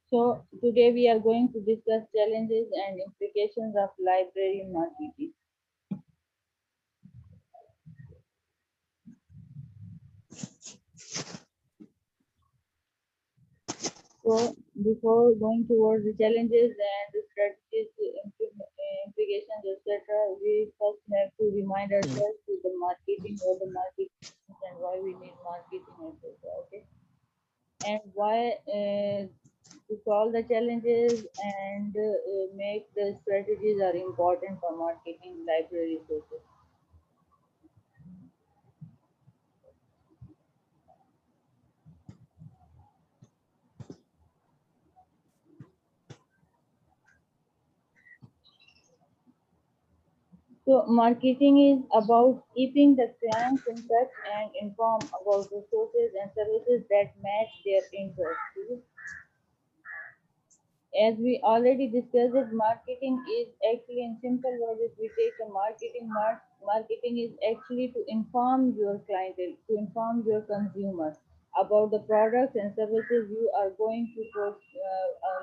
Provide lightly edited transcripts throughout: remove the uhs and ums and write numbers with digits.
So today we are going to discuss challenges and implications of library marketing. So before going towards the challenges and the strategies, implications, etc., we first have to remind ourselves to the marketing or the marketing and why we need marketing, etc. Okay, and why to solve the challenges and make the strategies are important for marketing library resources. So marketing is about keeping the clients in touch and inform about resources and services that match their interests. As we already discussed, it, marketing is actually in simple words. If we take a marketing is actually to inform your clientele, to inform your consumer about the products and services you are going to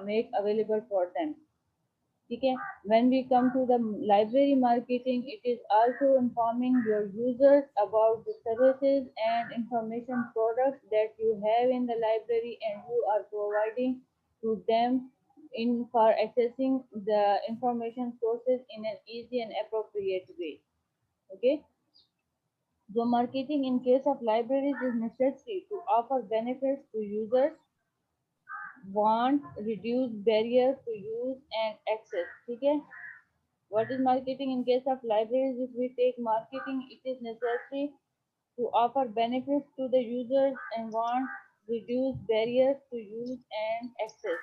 make available for them. Okay, when we come to the library marketing, it is also informing your users about the services and information products that you have in the library and you are providing to them in for accessing the information sources in an easy and appropriate way. Okay, so marketing in case of libraries is necessary to offer benefits to users, want reduce barriers to use and access. Okay, what is marketing in case of libraries? If we take marketing, it is necessary to offer benefits to the users and want reduce barriers to use and access.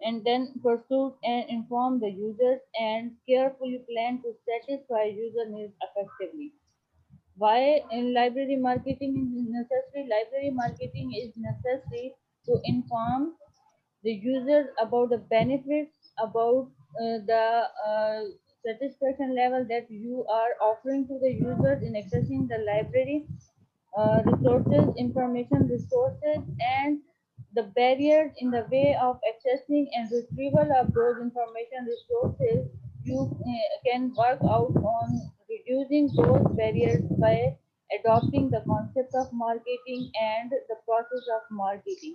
and then pursue and inform the users and carefully plan to satisfy user needs effectively. Why in library marketing is necessary? Library marketing is necessary to inform the users about the benefits, about the satisfaction level that you are offering to the users in accessing the library resources, information resources, and the barriers in the way of accessing and retrieval of those information resources. You can work out on reducing those barriers by adopting the concept of marketing and the process of marketing.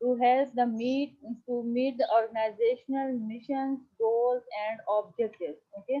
to help the meet the organizational missions, goals and objectives. Okay,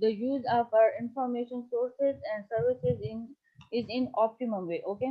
the use of our information sources and services is in optimum way. Okay,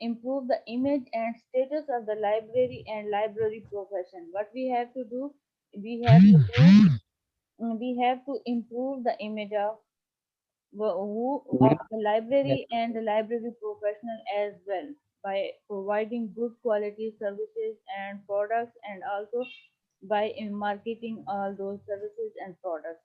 improve the image and status of the library and library profession. What we have to do, we have to we have to improve the image of who of the library and the library professional as well. by providing good quality services and products, and also by marketing all those services and products.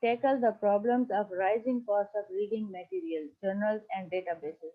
tackle the problems of rising cost of reading materials, journals and databases.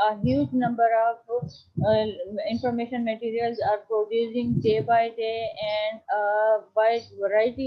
a huge number of information materials are producing day by day, and a wide variety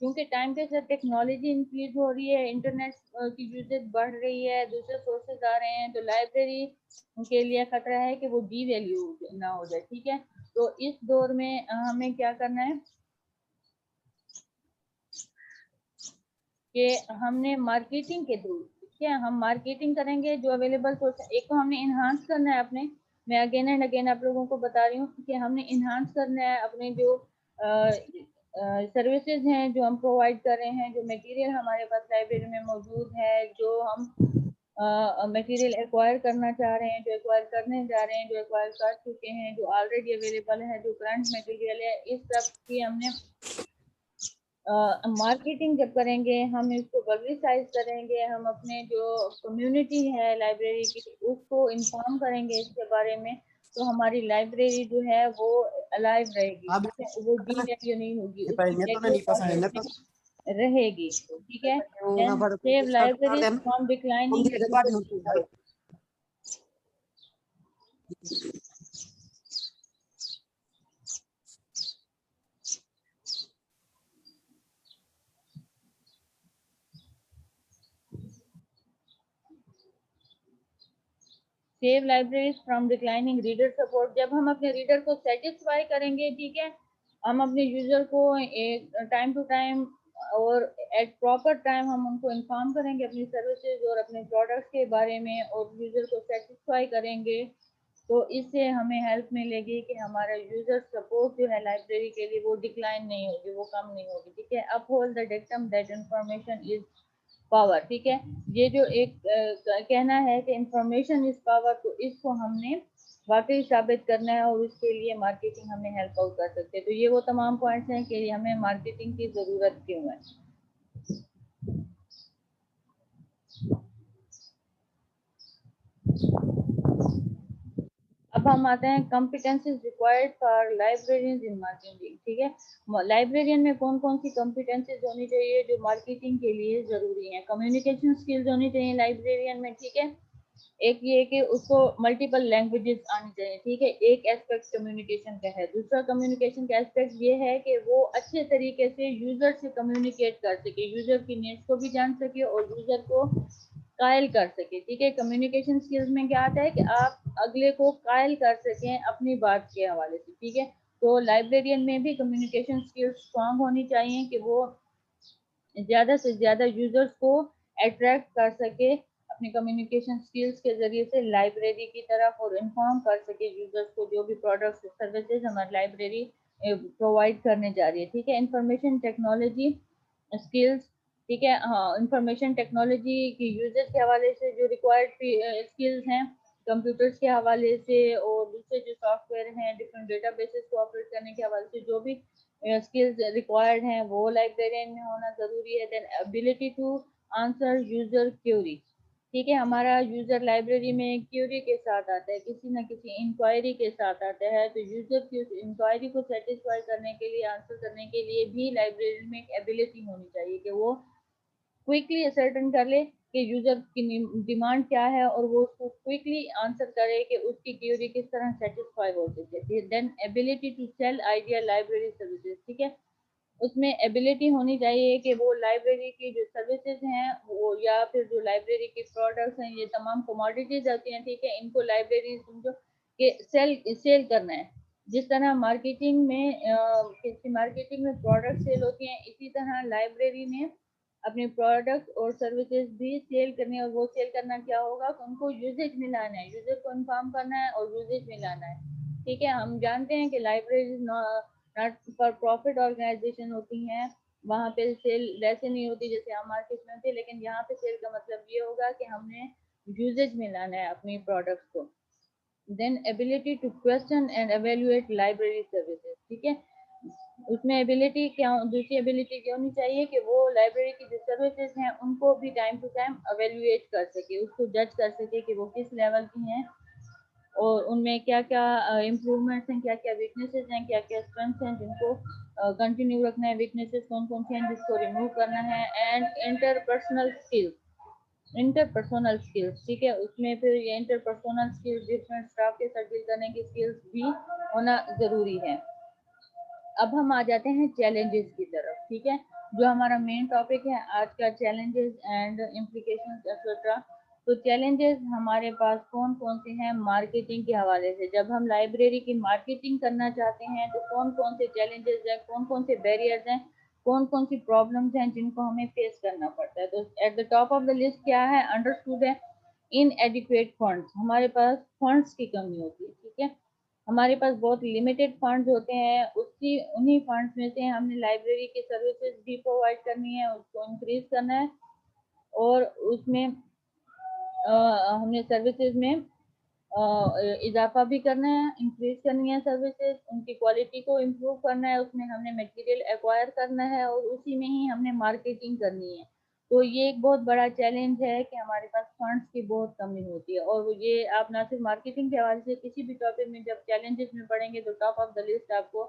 کیونکہ time کے ساتھ technology increase ہو رہی ہے, internet کی usage بڑھ رہی ہے, دوسرے سورسز آ رہے ہیں, تو لائبریری کے لیے خطرہ ہے کہ وہ ڈی ویلیو نہ ہو جائے. ٹھیک ہے, تو اس دور میں ہمیں کیا کرنا ہے کہ ہم نے مارکیٹنگ کے تھرو, ٹھیک ہے, ہم مارکیٹنگ کریں گے جو اویلیبل سورس. ایک تو ہم نے انہانس کرنا ہے اپنے, میں اگین اینڈ اگین آپ لوگوں کو بتا رہی ہوں کہ ہم نے انہانس کرنا ہے اپنے جو سروسز ہیں جو ہم پرووائڈ کر رہے ہیں, جو میٹیریل ہمارے پاس لائبریری میں موجود ہے, جو ہم میٹیریل ایکوائر کرنا چاہ رہے ہیں, جو ایکوائر کرنے جا رہے ہیں, جو ایکوائر کر چکے ہیں, جو آلریڈی اویلیبل ہے, جو کرنٹ میٹیریل ہے, اس سب کی ہم نے مارکیٹنگ جب کریں گے, ہم اس کو پبلسائز کریں گے, ہم اپنے جو کمیونٹی ہے لائبریری کی اس کو انفارم کریں گے اس کے بارے میں, تو ہماری لائبریری جو ہے وہ الائیو رہے گی, وہ ڈی ویلیو نہیں ہوگی, اس کی ویلیو کانسٹنٹ رہے گی. ٹھیک ہے, then save libraries from declining. Save libraries from declining reader support. جب ہم اپنے ریڈر کو سیٹسفائی کریں گے, ٹھیک ہے, ہم اپنے یوزر کو ٹائم ٹو ٹائم اور ایٹ پراپر ٹائم ہم ان کو انفارم کریں گے اپنی سروسز اور اپنے پروڈکٹس کے بارے میں, اور یوزر کو سیٹسفائی کریں گے, تو اس سے ہمیں ہیلپ ملے گی کہ ہمارا یوزر سپورٹ جو ہے لائبریری کے لیے وہ ڈکلائن نہیں ہوگی, وہ کم نہیں ہوگی. ٹھیک ہے, uphold the dictum that information is power. ٹھیک ہے, یہ جو ایک کہنا ہے کہ انفارمیشن از پاور, تو اس کو ہم نے واقعی ثابت کرنا ہے, اور اس کے لیے مارکیٹنگ ہمیں ہیلپ آؤٹ کر سکتے ہیں. تو یہ وہ تمام پوائنٹس ہیں کہ ہمیں مارکیٹنگ کی ضرورت کیوں ہے. اب ہم آتے ہیں competencies required for librarians in marketing. ٹھیک ہے, لائبریرین میں کون کون سی کمپیٹنسیز ہونی چاہیے جو مارکیٹنگ کے لیے ضروری ہیں. کمیونیکیشن اسکلز ہونی چاہیے لائبریرین میں. ٹھیک ہے, ایک یہ کہ اس کو ملٹیپل لینگویجز آنی چاہیے. ٹھیک ہے, ایک ایسپیکٹ کمیونیکیشن کا ہے. دوسرا کمیونیکیشن کا ایسپیکٹ یہ ہے کہ وہ اچھے طریقے سے یوزر سے کمیونیکیٹ کر سکے, یوزر کی نیڈس کو بھی جان سکے اور یوزر کو قائل کر سکے. ٹھیک ہے, کمیونیکیشن اسکلز میں کیا آتا ہے کہ آپ اگلے کو قائل کر سکیں اپنی بات کے حوالے سے. ٹھیک ہے, تو لائبریرین میں بھی کمیونیکیشن اسکلز اسٹرانگ ہونی چاہیے کہ وہ زیادہ سے زیادہ یوزرز کو اٹریکٹ کر سکے اپنی کمیونیکیشن اسکلز کے ذریعے سے لائبریری کی طرف, اور انفارم کر سکے یوزرز کو جو بھی پروڈکٹس سروسز ہماری لائبریری پرووائڈ کرنے جا رہی ہے. ٹھیک ہے, انفارمیشن ٹیکنالوجی اسکلز. ٹھیک ہے, ہاں, انفارمیشن ٹیکنالوجی کی یوزز کے حوالے سے جو ریکوائرڈ اسکلز ہیں کمپیوٹرز کے حوالے سے, اور دوسرے جو سافٹ ویئر ہیں ڈفرینٹ ڈیٹا بیسز کو آپریٹ کرنے کے حوالے سے جو بھی اسکلز ریکوائرڈ ہیں وہ لائبریرین میں ہونا ضروری ہے. Then ability to answer user query. ٹھیک ہے, ہمارا یوزر لائبریری میں کیوری کے ساتھ آتا ہے, کسی نہ کسی انکوائری کے ساتھ آتا ہے, تو یوزر کی اس انکوائری کو سیٹسفائی کرنے کے لیے, آنسر کرنے کے لیے بھی لائبریری میں ایک ایبلٹی ہونی چاہیے کہ وہ کوئکلی اسرٹن کر لے کہ یوزر کی ڈیمانڈ کیا ہے, اور وہ اس کو کوئکلی آنسر کرے کہ اس کی کیوری کس طرح سیٹسفائی ہو سکے. Then ability to sell idea library services. ٹھیک ہے, اس میں ایبلٹی ہونی چاہیے کہ وہ لائبریری کی جو سروسز ہیں وہ یا پھر جو لائبریری کے پروڈکٹس ہیں, یہ تمام کموڈیٹیز آتی ہیں. ٹھیک ہے, ان کو لائبریری سمجھو کہ سیل کرنا ہے. جس طرح مارکیٹنگ میں پروڈکٹ سیل ہوتی ہیں, اسی طرح لائبریری میں اپنے پروڈکٹ اور سروسز بھی سیل کرنے, اور وہ سیل کرنا کیا ہوگا, ان کو یوزیج میں لانا ہے, یوزر کو انفارم کرنا ہے اور یوزیج میں لانا ہے. ٹھیک ہے, ہم جانتے ہیں کہ libraries not for profit organization ہوتی ہیں, وہاں پہ سیل ویسے نہیں ہوتی جیسے ہم مارکیٹ میں ہوتی ہے, لیکن یہاں پہ سیل کا مطلب یہ ہوگا کہ ہم نے یوزیج میں لانا ہے اپنی پروڈکٹس کو. Then ability to question and evaluate library services. ٹھیک ہے, اس میں ایبلٹی کیا, دوسری ایبلٹی کیا ہونی چاہیے کہ وہ لائبریری کی جو سروسز ہیں ان کو بھی ٹائم ٹو ٹائم ایویلویٹ کر سکے, اس کو جج کر سکے کہ وہ کس لیول کی ہیں, اور ان میں کیا کیا امپروومنٹس ہیں, کیا کیا ویکنیسز ہیں, کیا کیا اسٹرینگس ہیں جن کو کنٹینیو رکھنا ہے, ویکنیسز کون کون سی ہیں جس کو ریموو کرنا ہے. And interpersonal skills. ٹھیک ہے, اس میں پھر یہ انٹرپرسنل اسکلز ڈفرینٹ اسٹاف کے ساتھ ڈیل کرنے کی اسکلز بھی ہونا ضروری ہے. اب ہم آ جاتے ہیں چیلنجز کی طرف. ٹھیک ہے, جو ہمارا مین ٹاپک ہے آج کا، چیلنجز اینڈ امپلیکیشنز ایٹسٹرا. تو چیلنجز ہمارے پاس کون کون سے ہیں مارکیٹنگ کے حوالے سے؟ جب ہم لائبریری کی مارکیٹنگ کرنا چاہتے ہیں تو کون کون سے چیلنجز ہیں، کون کون سے بیریئرز ہیں، کون کون سی پرابلمس ہیں جن کو ہمیں فیس کرنا پڑتا ہے؟ تو at the top of the list کیا ہے؟ انڈرسٹوڈ ہے ان ایڈیکویٹ فنڈس. ہمارے پاس فنڈس کی کمی ہوتی ہے. ٹھیک ہے، ہمارے پاس بہت لمیٹڈ فنڈز ہوتے ہیں. انہی فنڈس میں سے ہم نے لائبریری کی سروسز بھی پرووائڈ کرنی ہے، اس کو انکریز کرنا ہے، اور اس میں ہم نے سروسز میں اضافہ بھی کرنا ہے، انکریز کرنی ہے سروسز، ان کی کوالٹی کو امپروو کرنا ہے، اس میں ہم نے میٹیریل ایکوائر کرنا ہے، اور اسی میں ہی ہم نے مارکیٹنگ کرنی ہے. تو یہ ایک بہت بڑا چیلنج ہے کہ ہمارے پاس فنڈس کی بہت کمی ہوتی ہے. اور یہ آپ نہ صرف مارکیٹنگ کے حوالے سے کسی بھی ٹاپک میں جب چیلنجز میں پڑھیں گے تو ٹاپ آف دا لسٹ آپ کو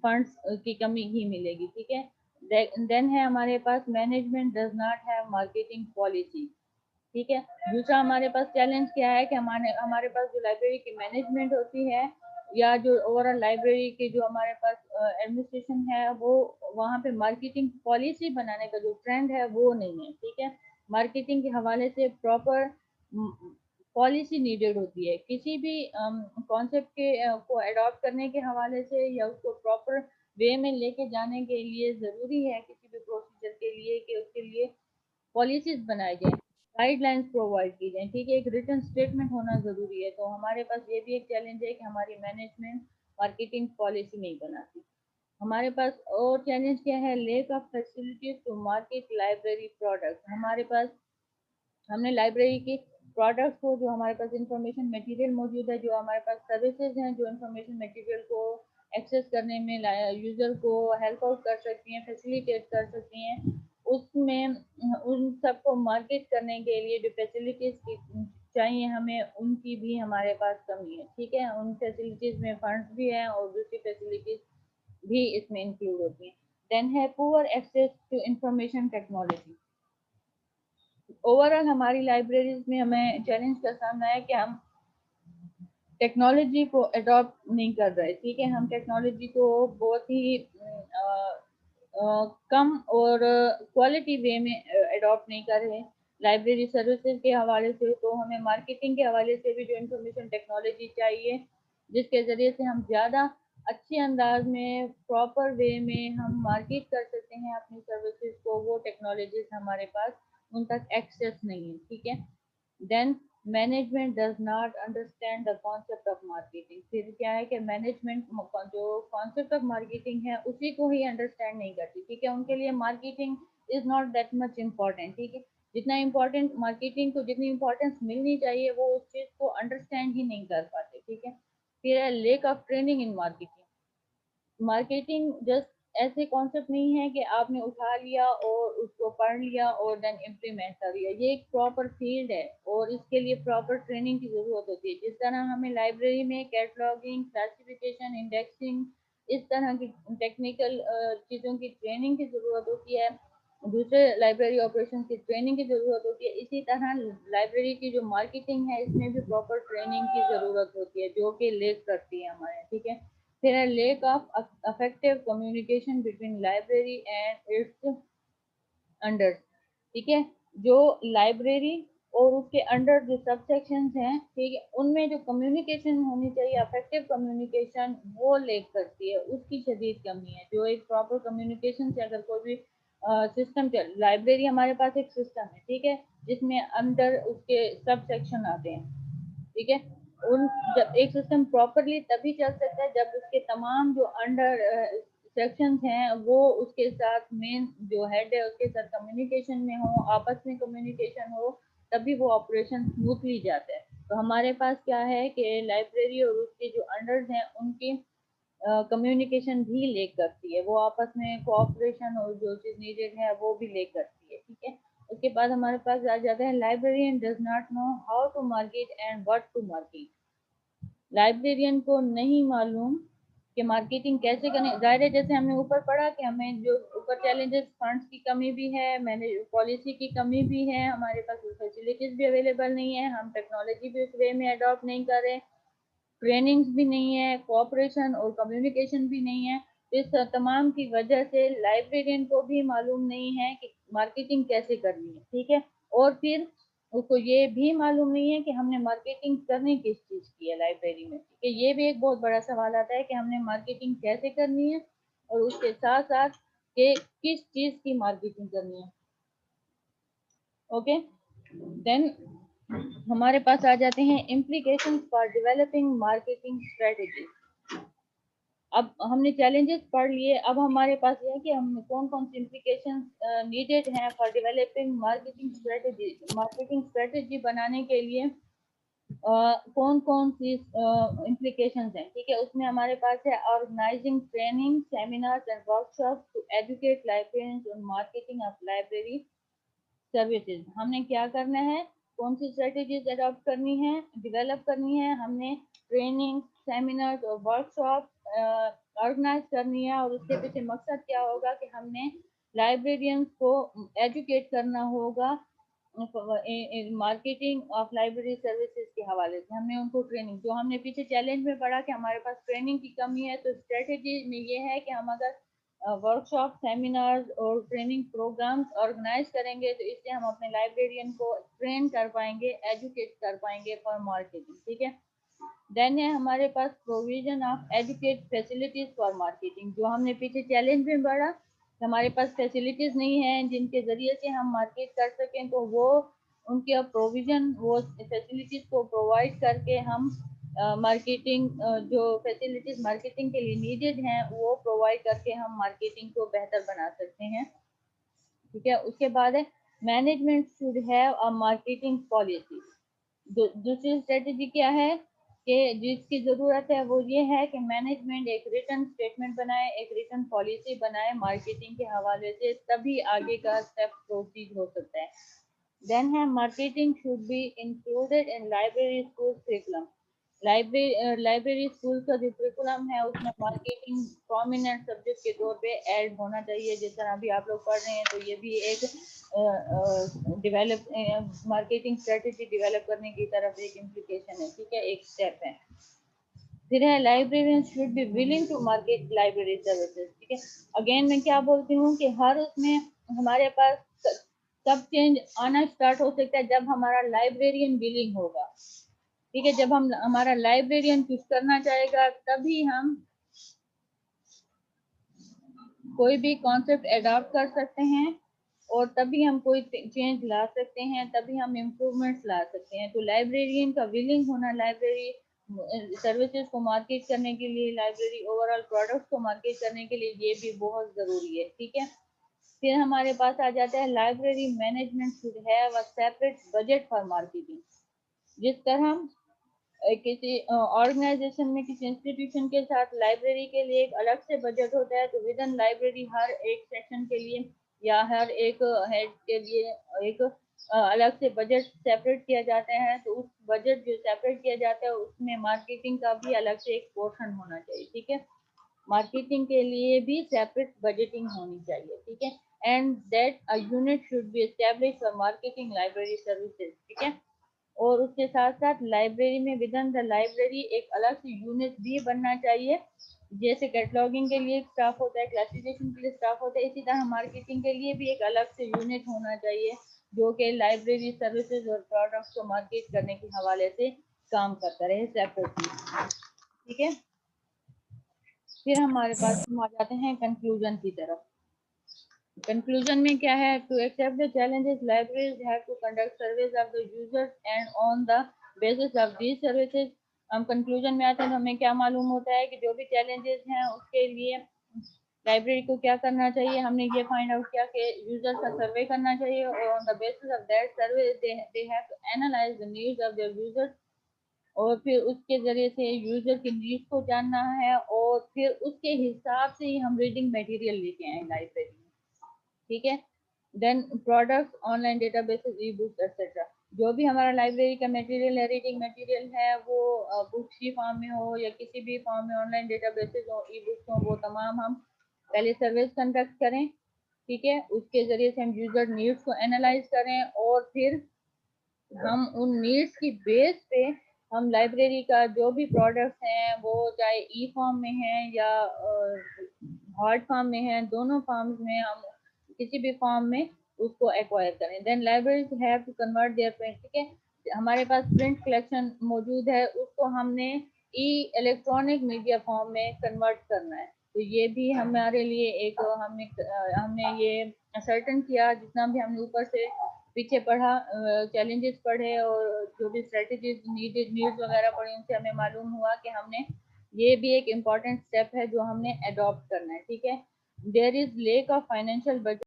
فنڈس کی کمی ہی ملے گی. ٹھیک ہے، دین ہے ہمارے پاس management does not have marketing policy. ٹھیک ہے، دوسرا ہمارے پاس چیلنج کیا ہے کہ ہمارے پاس جو لائبریری کی مینجمنٹ ہوتی ہے یا جو اوور آل لائبریری کی جو ہمارے پاس ایڈمنسٹریشن ہے، وہ وہاں پہ مارکیٹنگ پالیسی بنانے کا جو ٹرینڈ ہے وہ نہیں ہے. ٹھیک ہے، مارکیٹنگ کے حوالے سے پراپر پالیسی نیڈیڈ ہوتی ہے. کسی بھی کانسیپٹ کے کو اڈاپٹ کرنے کے حوالے سے یا اس کو پراپر وے میں لے کے جانے کے لیے ضروری ہے کسی بھی پروسیجر کے لیے کہ اس کے لیے پالیسیز بنائے جائیں، گائیڈ لائنس پرووائڈ کی جائیں. ٹھیک ہے، ایک ریٹن اسٹیٹمنٹ ہونا ضروری ہے. تو ہمارے پاس یہ بھی ایک چیلنج ہے کہ ہماری مینجمنٹ مارکیٹنگ پالیسی نہیں بناتی. ہمارے پاس اور چیلنج کیا ہے؟ Lack of facilities to market library product. ہمارے پاس ہم نے لائبریری کی پروڈکٹس کو، جو ہمارے پاس انفارمیشن مٹیریل موجود ہے، جو ہمارے پاس سروسز ہیں جو انفارمیشن مٹیریل کو ایکسیس کرنے میں یوزر کو ہیلپ آؤٹ کر سکتی ہیں، فیسیلیٹیٹ کر سکتی ہیں، اس میں ان سب کو مارکیٹ کرنے کے لیے جو فیسلٹیز کی چاہیے ہمیں، ان کی بھی ہمارے پاس کمی ہے. ٹھیک ہے، ان فیسلٹیز میں فنڈس بھی ہیں اور دوسری فیسلٹیز بھی اس میں انکلوڈ ہوتی ہیں. دین ہے poor access to information technology. Overall ہماری لائبریریز میں ہمیں چیلنج کا سامنا ہے کہ ہم ٹیکنالوجی کو اڈاپٹ نہیں کر رہے. ٹھیک ہے، ہم ٹیکنالوجی کو بہت ہی کم اور کوالٹی وے میں اڈاپٹ نہیں کر رہے. لائبریری سروسز کے حوالے سے تو ہمیں مارکیٹنگ کے حوالے سے بھی جو انفارمیشن ٹیکنالوجی چاہیے جس کے ذریعے سے ہم زیادہ اچھے انداز میں پراپر وے میں ہم مارکیٹ کر سکتے ہیں اپنی سروسز کو، وہ ٹیکنالوجیز ہمارے پاس ان تک ایکسیس نہیں ہے. ٹھیک ہے، then management does not understand the concept of marketing. پھر کیا ہے کہ مینجمنٹ جو کانسیپٹ آف مارکیٹنگ ہے اسی کو ہی انڈرسٹینڈ نہیں کرتی. ٹھیک ہے، ان کے لیے marketing is not that much important. ٹھیک ہے، جتنا امپورٹینٹ مارکیٹنگ کو جتنی امپورٹینس ملنی چاہیے وہ اس چیز کو انڈرسٹینڈ ہی نہیں کر پاتے. ٹھیک ہے، پھر ہے lack of training in marketing. Marketing just ایسے کانسیپٹ نہیں ہے کہ آپ نے اٹھا لیا اور اس کو پڑھ لیا اور دین امپلیمنٹ کر لیا. یہ ایک پراپر فیلڈ ہے اور اس کے لیے پراپر ٹریننگ کی ضرورت ہوتی ہے. جس طرح ہمیں لائبریری میں کیٹلاگنگ، کلاسیفیکیشن، انڈیکسنگ، اس طرح کی ٹیکنیکل چیزوں کی ٹریننگ کی ضرورت ہوتی ہے، دوسرے لائبریری آپریشن کی ٹریننگ کی ضرورت ہوتی ہے، اسی طرح لائبریری کی جو مارکیٹنگ ہے اس میں بھی پراپر ٹریننگ کی ضرورت ہوتی ہے جو کہ لیک کرتی ہے ہمارے. ٹھیک ہے، پھر ہے lack of effective communication between library and its under. ٹھیک ہے، جو لائبریری اور اس کے انڈر جو سب سیکشنز ہیں، ٹھیک ہے، ان میں جو کمیونیکیشن ہونی چاہیے، افیکٹو کمیونیکیشن، وہ لیک کرتی ہے، اس کی شدید کمی ہے. جو ایک پراپر کمیونیکیشن سے اگر کوئی بھی سسٹم لائبریری ہمارے پاس ایک سسٹم ہے. ٹھیک ہے، جس میں اندر اس کے سب سیکشن آتے ہیں. ٹھیک ہے، ان جب ایک سسٹم پراپرلی تبھی چل سکتا ہے جب اس کے تمام جو انڈر سیکشنز ہیں وہ اس کے ساتھ مین جو ہیڈ ہے اس کے ساتھ کمیونیکیشن میں ہو، آپس میں کمیونیکیشن ہو، تبھی وہ آپریشن اسموتھلی جاتا ہے. تو ہمارے پاس کیا ہے کہ لائبریری اور اس کے جو انڈرز ہیں ان کی کمیونیکیشن بھی لیک کرتی ہے، وہ آپس میں کوآپریشن اور جو چیز نیڈیڈ ہے وہ بھی لیک کرتی ہے. ٹھیک ہے، اس کے بعد ہمارے پاس آ جاتا ہے librarian does not know how to market and what to market. Librarian کو نہیں معلوم کہ مارکیٹنگ کیسے کریں. ظاہر ہے جیسے ہم نے اوپر پڑھا کہ ہمیں جو اوپر چیلنجز فنڈس کی کمی بھی ہے، پالیسی کی کمی بھی ہے، ہمارے پاس فیسلٹیز بھی اویلیبل نہیں ہے، ہم ٹیکنالوجی بھی اس وے میں اڈاپٹ نہیں کر رہے، ٹریننگز بھی نہیں ہے، کوآپریشن اور کمیونیکیشن بھی نہیں ہے. اس تمام کی وجہ سے لائبریرین کو بھی معلوم نہیں ہے کہ مارکیٹنگ کیسے کرنی ہے، ٹھیک ہے، اور پھر اس کو یہ بھی معلوم نہیں ہے کہ ہم نے مارکیٹنگ کرنی کس چیز کی ہے لائبریری میں، ٹھیک ہے، یہ بھی ایک بہت بڑا سوال آتا ہے کہ ہم نے مارکیٹنگ کیسے کرنی ہے اور اس کے ساتھ ساتھ کہ کس چیز کی مارکیٹنگ کرنی ہے. اوکے، دین ہمارے پاس آ جاتے ہیں implication for developing marketing strategy. اب ہم نے چیلنجز پڑھ لیے، اب ہمارے پاس یہ ہے کہ ہم کون کون سی امپلیکیشن نیڈیڈ ہیں for developing marketing strategy. Marketing strategy بنانے کے لیے کون کون سی امپلیکیشنز ہیں، ٹھیک ہے. اس میں ہمارے پاس ہے organising training seminars and workshops to educate librarians on marketing of library services. ہم نے کیا کرنا ہے، کون سی اسٹریٹجیز اڈاپٹ کرنی ہے، ڈیولپ کرنی ہے. ہم نے ٹریننگ سیمینارز اور ورکشاپ آرگنائز کرنی ہے، اور اس کے پیچھے مقصد کیا ہوگا کہ ہم نے لائبریرینز کو ایجوکیٹ کرنا ہوگا مارکیٹنگ آف لائبریری سروسز کے حوالے سے. ہم نے ان کو ٹریننگ، جو ہم نے پیچھے چیلنج میں پڑھا کہ ہمارے پاس ٹریننگ کی کمی ہے، تو اسٹریٹجی میں یہ ہے کہ ہم اگر ورکشاپ سیمینارز اور ٹریننگ پروگرامز آرگنائز کریں گے تو اس سے ہم اپنے لائبریرین کو ٹرین کر پائیں گے، ایجوکیٹ کر پائیں گے فار مارکیٹنگ، ٹھیک ہے. دین ہے ہمارے پاس provision of educate facilities for marketing. جو ہم نے پیچھے چیلنج میں پڑھا، ہمارے پاس فیسلٹیز نہیں ہیں جن کے ذریعے سے ہم مارکیٹ کر سکیں، تو وہ ان کے پروویژن، وہ فیسلٹیز کو پرووائڈ کر کے ہم مارکیٹنگ، جو فیسلٹیز مارکیٹنگ کے لیے نیڈیڈ ہیں وہ پرووائڈ کر کے ہم مارکیٹنگ کو بہتر بنا سکتے ہیں، ٹھیک ہے. اس کے بعد ہے management should have a marketing policy. دوسری اسٹریٹجی کیا ہے کہ جس کی ضرورت ہے وہ یہ ہے کہ مینجمنٹ ایک ریٹن اسٹیٹمنٹ بنائے، ایک ریٹن پالیسی بنائے مارکیٹنگ کے حوالے سے، تبھی آگے کا اسٹیپ پروسیڈ ہو سکتا ہے. دین ہے marketing should be included in library school curriculum. Library school کا جو کریکولم ہے اس میں مارکیٹنگ پرومیننٹ سبجیکٹ کے طور پہ ایڈ ہونا چاہیے. جس طرح ابھی آپ لوگ پڑھ رہے ہیں تو یہ بھی ایک ڈیولپ مارکیٹنگ اسٹریٹجی ڈیولپ کرنے کی طرف ایک امپلیکیشن ہے، ٹھیک ہے، ایک اسٹیپ ہے. پھر ہے librarian should be willing to market library services, ٹھیک ہے. اگین میں کیا بولتی ہوں کہ ہر اس میں ہمارے پاس تب چینج آنا اسٹارٹ ہو سکتا ہے جب ہمارا لائبریرین ولنگ ہوگا، ٹھیک ہے. جب ہمارا لائبریرین کچھ کرنا چاہے گا تبھی ہم کوئی بھی کانسیپٹ اڈاپٹ کر سکتے ہیں، اور تبھی ہم کوئی چینج لا سکتے ہیں، تبھی ہم امپروومنٹس لا سکتے ہیں. تو لائبریرین کا ولنگ ہونا لائبریری سروسز کو مارکیٹ کرنے کے لیے، لائبریری اوور آل پروڈکٹس کو مارکیٹ کرنے کے لیے یہ بھی بہت ضروری ہے، ٹھیک ہے. پھر ہمارے پاس آ جاتا ہے library management should have a separate budget for marketing. جس طرح کسی آرگنائزیشن میں کسی انسٹیٹیوشن کے ساتھ لائبریری کے لیے ایک الگ سے بجٹ ہوتا ہے، تو ود ان لائبریری ہر ایک سیکشن کے لیے یا ہر ایک ہیڈ کے لیے ایک الگ سے بجٹ سیپریٹ کیا جاتا ہے. تو اس بجٹ جو سیپریٹ کیا جاتا ہے اس میں مارکیٹنگ کا بھی الگ سے ایک پورشن ہونا چاہیے، ٹھیک ہے. مارکیٹنگ کے لیے بھی سیپریٹ بجٹنگ ہونی چاہیے، ٹھیک ہے. And that a unit should be establish for marketing library services, ٹھیک ہے. اور اس کے ساتھ ساتھ لائبریری میں ود ان دا لائبریری ایک الگ سے یونٹ بھی بننا چاہیے. جیسے کیٹلاگنگ کے لیے اسٹاف ہوتا ہے، کلاسیفیکیشن کے لیے اسٹاف ہوتا ہے، اسی طرح مارکیٹنگ کے لیے بھی ایک الگ سے یونٹ ہونا چاہیے جو کہ لائبریری سروسز اور پروڈکٹس کو مارکیٹ کرنے کے حوالے سے کام کرتا رہے سیپریٹلی، ٹھیک ہے. پھر ہمارے پاس ہم آ جاتے ہیں کنکلوژن کی طرف. کنکلوژن میں کیا ہے، to accept the challenges libraries have to conduct surveys of the users and on the basis of these services. ہم کنکلوژن میں آتے ہیں تو ہمیں کیا معلوم ہوتا ہے کہ جو بھی چیلنجز ہیں اس کے لیے لائبریری کو کیا کرنا چاہیے. ہم نے یہ فائنڈ آؤٹ کیا کہ یوزر کا سروے کرنا چاہیے، اور on the basis of that survey they have to analyze the needs of their users. اور پھر اس کے ذریعے سے یوزر کی نیڈس کو جاننا ہے، اور پھر اس کے حساب سے ہی ہم ریڈنگ میٹیریل لے کے آئیں لائبریری میں، ٹھیک ہے. Then products, online databases, e books etcetera. جو بھی ہمارا لائبریری کا میٹیریل ہے، ریڈنگ میٹیریل ہے، وہ بکس کی فارم میں ہو یا کسی بھی فارم میں، آن لائن ڈیٹا بیسز ہو، ای بکس ہوں، وہ تمام ہم پہلے سرویز کنڈکٹ کریں، ٹھیک ہے. اس کے ذریعے سے ہم یوزر نیڈس کو اینالائز کریں، اور پھر ہم ان نیڈس کی بیس پہ ہم لائبریری کا جو بھی پروڈکٹس ہیں وہ چاہے ای فارم میں ہیں یا ہارڈ فارم میں ہیں، دونوں فارمز میں ہم کسی بھی فارم میں اس کو ایکوائر کریں. Then libraries have to convert their print. ٹھیک ہے، ہمارے پاس پرنٹ کلیکشن موجود ہے، اس کو ہم نے ای الیکٹرانک میڈیا فارم میں کنورٹ کرنا ہے. تو یہ بھی ہمارے لیے ایک ہم نے یہ سرٹن کیا، جتنا بھی ہم نے اوپر سے پیچھے پڑھا، چیلنجز پڑھے اور جو بھی اسٹریٹجیز نیڈز وغیرہ پڑھی، ان سے ہمیں معلوم ہوا کہ ہم نے یہ بھی ایک امپورٹنٹ اسٹیپ ہے جو ہم نے اڈاپٹ کرنا ہے. ٹھیک ہے. There is lack of financial budget